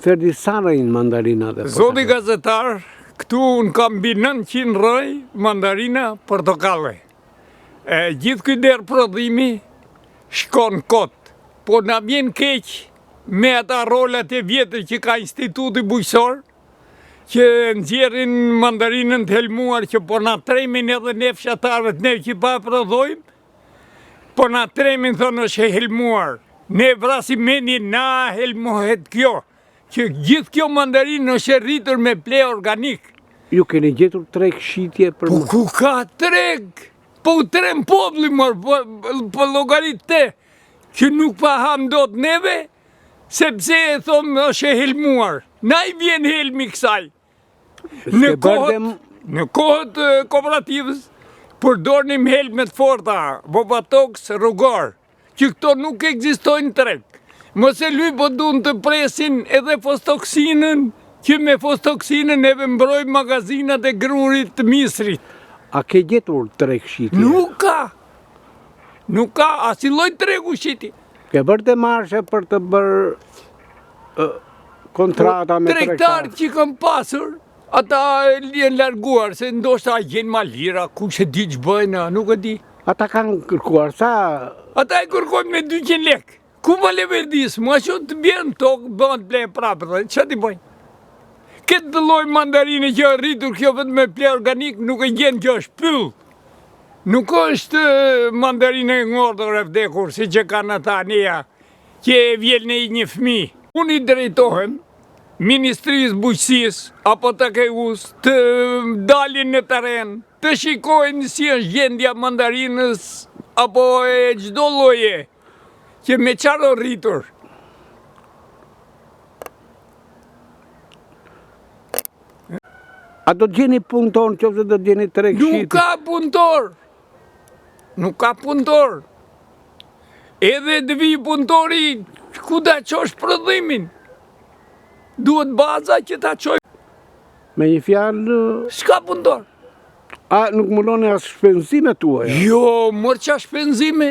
Ferdi, sa rëjnë mandarina dhe portokale? Zoti gazetar, këtu unë kam mbi 900 rëj mandarina, portokale. Gjithë ky derë prodhimi shkon kot, po na vjen keq me ata rolat e vjetër që ka instituti bujqësor, që nxjerrin mandarinën të helmuar që po na tremin edhe ne fshatarët, ne që pa prodhojmë, po na tremin thonë është e helmuar. Ne vrasim mendjen, na helmohet kjo, që gjithë kjo mandarinë është e rritur me ple organik. Ju keni gjetur treg shitje për... Po ku ka treg? Po u trem populli mor, po llogarit te, që nuk pa ham dot neve, sepse e thomë është e helmuar. Na i vjen helmi kësaj. Në kohët kooperativës, përdornim helmet forta, Bobatox, Rugor, që këto nuk ekzistojnë treg. Mos e lyp, po duan të presin edhe fostoksinën, që me fostoksinën eve mbrojmë magazinat e grurit të misrit. A ke gjetur treg shitje? Nuk ka. Nuk ka, asnjë lloj tregu shitje. Ke bërë demarshe për të bërë kontrata me tregtarët? Tregtarët që kam pasur, ata janë larguar, se ndoshta gjenë ma lira, kush e di që bëjnë, nuk e di. Ata kanë kërkuar, sa... Ata e kërkojnë me 200 lek. Ku ma leverdis, ma që të bjerë në tokë, bënë të blejë prapë, që t'i bëjnë? Këtë të loj mandarine që e rritur kjo vetë me ple organik, nuk e gjenë që është pyll. Nuk është mandarine ngordër e vdekur, si që kanë ata neja, që e vjel në një fmi. Unë i drejtohem Ministrisë Bujqësisë, apo të KEU-s, të dalin në teren, të shikojnë si është gjendja mandarinës, apo e gjdo lloje, që me qarë rritur. A do të gjeni punëtor, qoftë do të gjeni treg shitje? Nuk ka punëtor. Nuk ka punëtor. Edhe të vi punëtori, ku ta qosh prodhimin? Duhet baza që ta qoj. Me një fjalë... S'ka punëtor. A nuk muloni as shpenzime tuaja? Jo, mërë qa shpenzime.